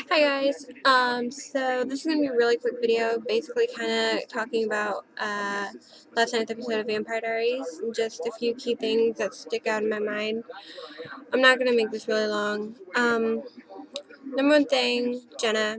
Hi guys, so this is going to be a really quick video, basically kind of talking about last night's episode of Vampire Diaries, just a few key things that stick out in my mind. I'm not going to make this really long. Number one thing, Jenna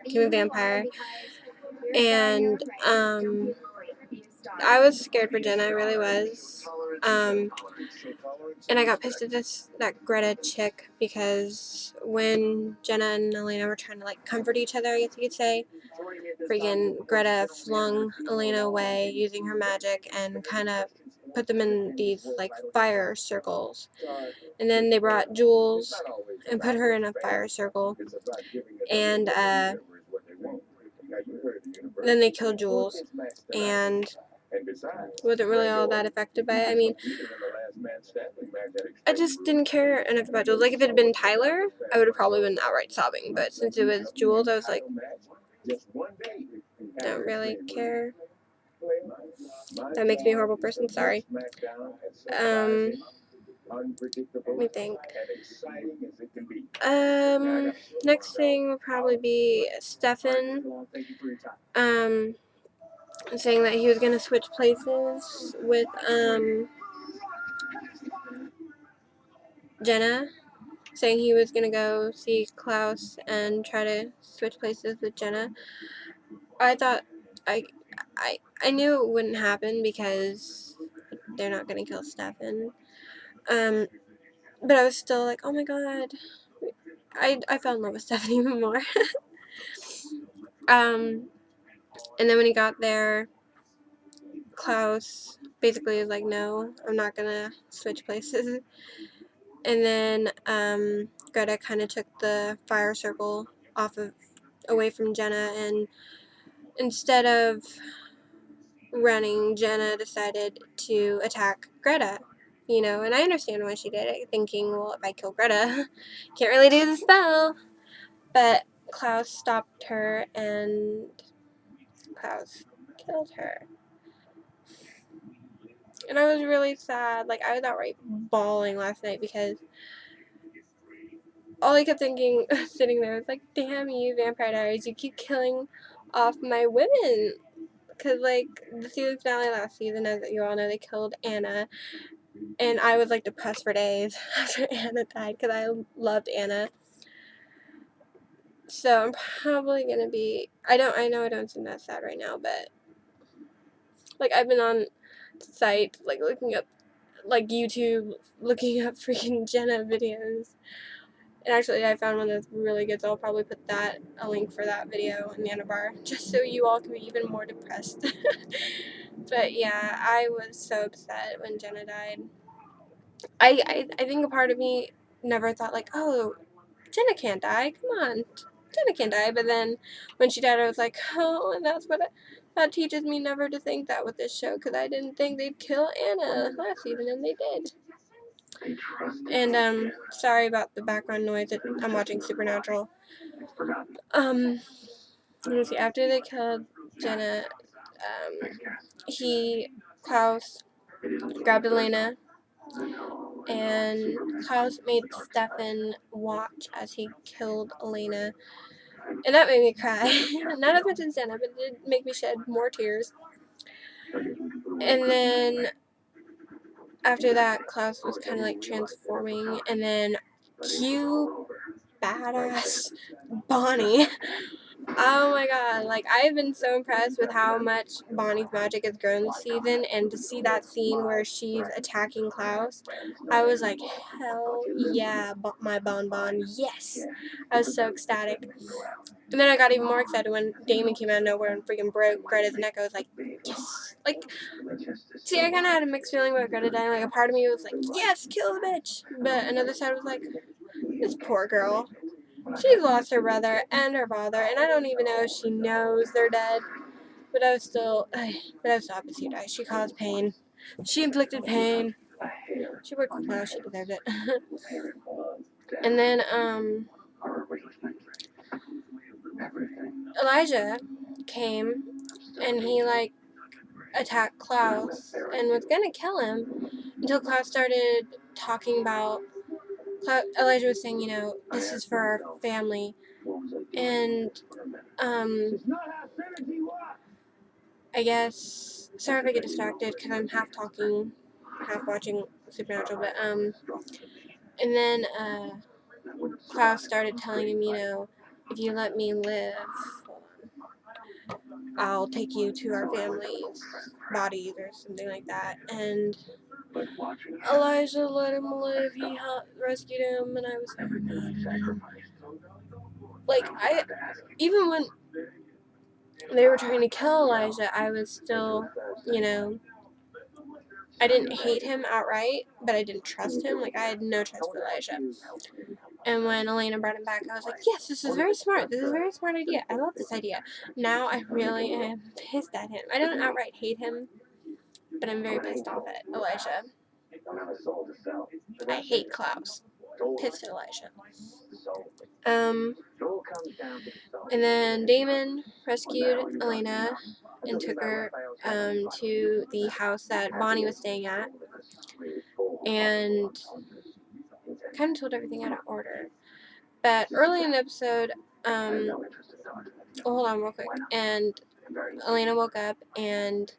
became a vampire, and I was scared for Jenna, I really was. And I got pissed at that Greta chick because when Jenna and Elena were trying to like comfort each other, I guess you could say, freaking Greta flung Elena away using her magic and kind of put them in these like fire circles. And then they brought Jules and put her in a fire circle. And then they killed Jules. And wasn't really all that affected by it. I mean, I just didn't care enough about Jules. Like, if it had been Tyler, I would have probably been outright sobbing. But since it was Jules, I was like, don't really care. That makes me a horrible person, sorry. Let me think. Next thing will probably be Stefan, saying that he was gonna switch places with, Jenna, saying he was gonna go see Klaus and try to switch places with Jenna. I thought, I knew it wouldn't happen because they're not gonna kill Stefan. But I was still like, oh my god. I fell in love with Stefan even more. And then when he got there, Klaus basically was like, no, I'm not gonna switch places. And then Greta kind of took the fire circle away from Jenna, and instead of running, Jenna decided to attack Greta. You know, and I understand why she did it, thinking, well, if I kill Greta, can't really do the spell. But Klaus stopped her, and Klaus killed her. And I was really sad. Like, I was outright bawling last night because all I kept thinking, sitting there, was like, damn you, Vampire Diaries, you keep killing off my women. Because, like, the season finale last season, as you all know, they killed Anna. And I was, like, depressed for days after Anna died because I loved Anna. So I'm probably going to be, I know I don't seem that sad right now, but, like, I've been on sites, like, looking up, like, YouTube, looking up freaking Jenna videos. And actually, I found one that's really good, so I'll probably put a link for that video in the end bar, just so you all can be even more depressed. But yeah, I was so upset when Jenna died. I think a part of me never thought, like, oh, Jenna can't die, come on, Jenna can't die. But then when she died, I was like, oh, and that teaches me never to think that with this show, because I didn't think they'd kill Anna last season, and they did. And sorry about the background noise. I'm watching Supernatural. Let me see. After they killed Jenna, Klaus grabbed Elena, and Klaus made Stefan watch as he killed Elena, and that made me cry. Not as much as Jenna, but it did make me shed more tears. And then after that, Klaus was kind of like transforming, and then cute, badass Bonnie. Oh my god, like, I've been so impressed with how much Bonnie's magic has grown this season, and to see that scene where she's attacking Klaus, I was like, hell yeah, my bonbon, yes! I was so ecstatic. And then I got even more excited when Damon came out of nowhere and freaking broke Greta's neck. I was like, yes! Like, see, I kind of had a mixed feeling about Greta dying. Like, a part of me was like, yes, kill the bitch! But another side was like, this poor girl. She's lost her brother and her father, and I don't even know if she knows they're dead. But I was happy to see her die. She caused pain. She inflicted pain. She worked well. She deserved it. And then Elijah came, and he like attacked Klaus and was gonna kill him until Klaus started talking about Elijah was saying, this is for our family, and I guess, sorry if I get distracted because I'm half talking, half watching Supernatural, but and then Klaus started telling him, if you let me live, I'll take you to our family's bodies or something like that. And Elijah let him live. He rescued him, and I was so happy. Like, even when they were trying to kill Elijah, I was still, I didn't hate him outright, but I didn't trust him. Like, I had no trust for Elijah. And when Elena brought him back, I was like, yes, this is very smart. This is a very smart idea. I love this idea. Now I really am pissed at him. I don't outright hate him, but I'm very pissed off at Elijah. I hate Klaus. Pissed at Elijah. And then Damon rescued Elena and took her to the house that Bonnie was staying at, and kind of told everything out of order. But early in the episode, hold on real quick, and Elena woke up, and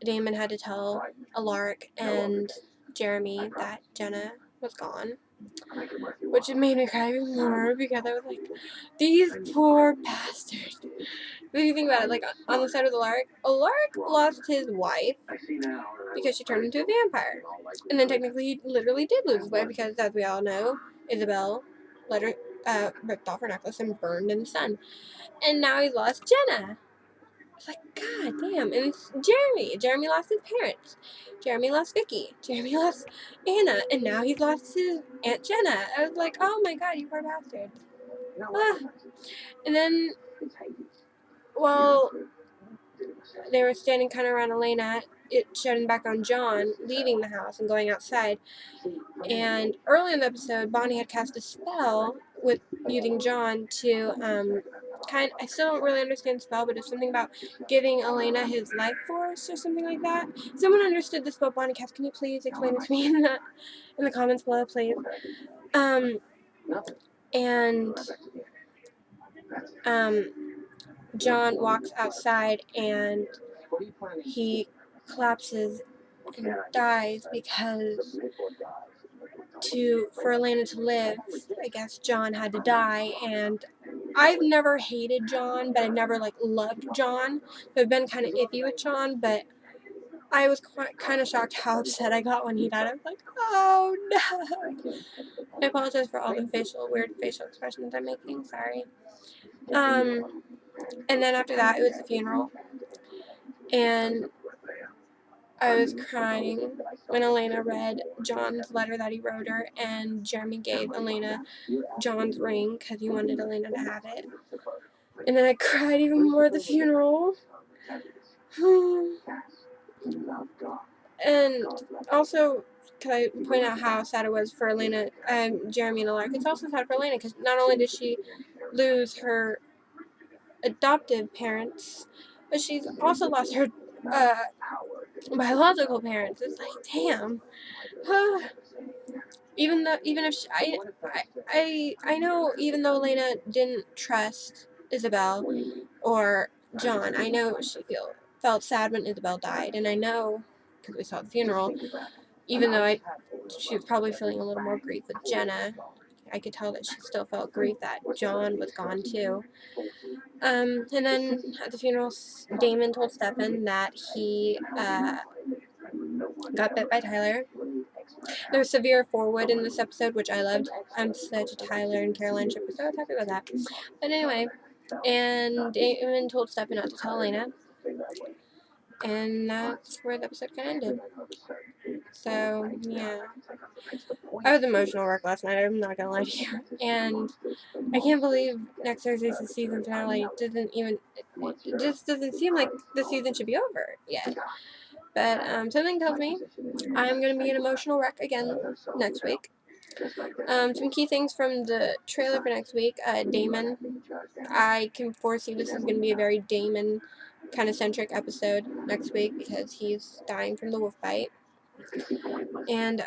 Damon had to tell Alaric and Jeremy that Jenna was gone, which made me cry even more because I was like, these poor bastards. What do you think about it? Like, on the side of Alaric lost his wife because she turned into a vampire. And then technically he literally did lose his wife because, as we all know, Isabel ripped off her necklace and burned in the sun. And now he lost Jenna. It's like, god damn. And it's Jeremy. Jeremy lost his parents. Jeremy lost Vicky. Jeremy lost Anna. And now he's lost his Aunt Jenna. I was like, oh my god, you poor bastard. Ah. And then, well, they were standing kind of around Elena, it shutting back on John, leaving the house and going outside. And early in the episode, Bonnie had cast a spell with using John to I still don't really understand the spell, but it's something about giving Elena his life force or something like that. If someone understood the spell Bonnie cast, can you please explain it to me in the comments below, please? And John walks outside and he collapses and dies because for Elena to live, I guess John had to die. And I've never hated John, but I've never loved John. I've been kind of iffy with John, but I was kind of shocked how upset I got when he died. I was like, oh no. I apologize for all the weird facial expressions I'm making. Sorry. And then after that, it was the funeral, and I was crying when Elena read John's letter that he wrote her, and Jeremy gave Elena John's ring because he wanted Elena to have it. And then I cried even more at the funeral. And also, can I point out how sad it was for Elena, Jeremy and Alaric? It's also sad for Elena because not only did she lose her adoptive parents, but she's also lost her biological parents. It's like, damn. Even if I know, even though Elena didn't trust Isabel or John, I know she felt sad when Isabel died, and I know because we saw the funeral. Even though she was probably feeling a little more grief with Jenna, I could tell that she still felt grief that John was gone too. And then at the funeral, Damon told Stefan that he got bit by Tyler. There was severe forward in this episode, which I loved. I'm such a Tyler and Caroline shipper, so I was happy about that. But anyway, and Damon told Stefan not to tell Elena. And that's where the episode kind of ended. So, yeah. I was emotional wreck last night, I'm not gonna lie to you. And I can't believe next Thursday's the season finale. It just doesn't seem like the season should be over yet. But something tells me I'm gonna be an emotional wreck again next week. Some key things from the trailer for next week. Damon. I can foresee this is gonna be a very Damon kind of centric episode next week because he's dying from the wolf bite. And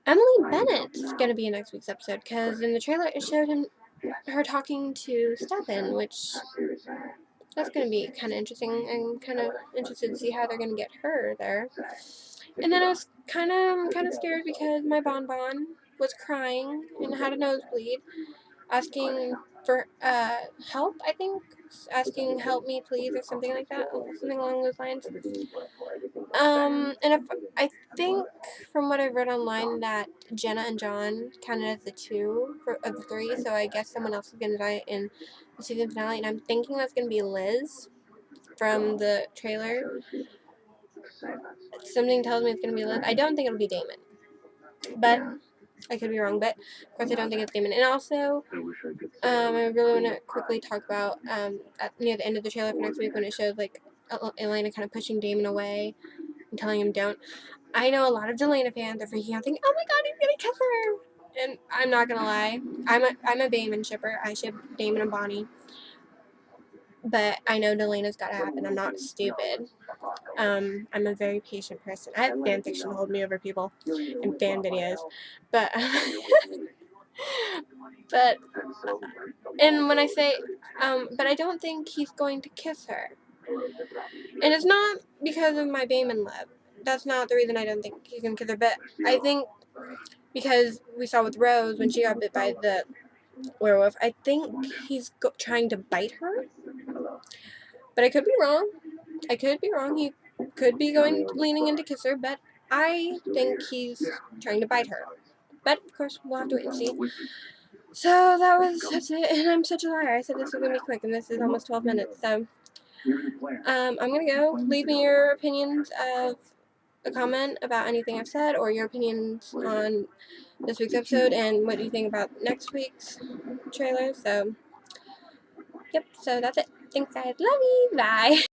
Emily Bennett's gonna be in next week's episode, because in the trailer it showed her talking to Stefan, which that's gonna be kind of interesting. I'm kind of interested to see how they're gonna get her there. And then I was kind of scared because my bonbon was crying and had a nosebleed, asking for help. I think asking help me please or something like that, something along those lines. And if I think from what I've read online that Jenna and John counted as the two of the three, so I guess someone else is gonna die in the season finale, and I'm thinking that's gonna be Liz from the trailer. Something tells me it's gonna be Liz. I don't think it'll be Damon, but I could be wrong. But of course, I don't think it's Damon. And also, I really want to quickly talk about near the end of the trailer for next week when it showed like Elena kind of pushing Damon away and telling him don't. I know a lot of Delana fans are freaking out, thinking, "Oh my God, he's gonna kiss her!" And I'm not gonna lie, I'm a Damon shipper. I ship Damon and Bonnie, but I know Delana's gotta happen. I'm not stupid. I'm a very patient person. I have fan fiction to hold me over people and fan videos, but but and when I say but I don't think he's going to kiss her, and it's not because of my Damon love. That's not the reason I don't think he's gonna kiss her. But I think because we saw with Rose when she got bit by the werewolf, I think he's trying to bite her. But I could be wrong. I could be wrong. He could be leaning in to kiss her, but I think he's trying to bite her. But of course, we'll have to wait and see. So that's it. And I'm such a liar. I said this was gonna be quick, and this is almost 12 minutes. So I'm gonna go. Leave me your opinions of a comment about anything I've said, or your opinions on this week's episode, and what you think about next week's trailer. So, yep. So that's it. Thanks, guys. Love you. Bye.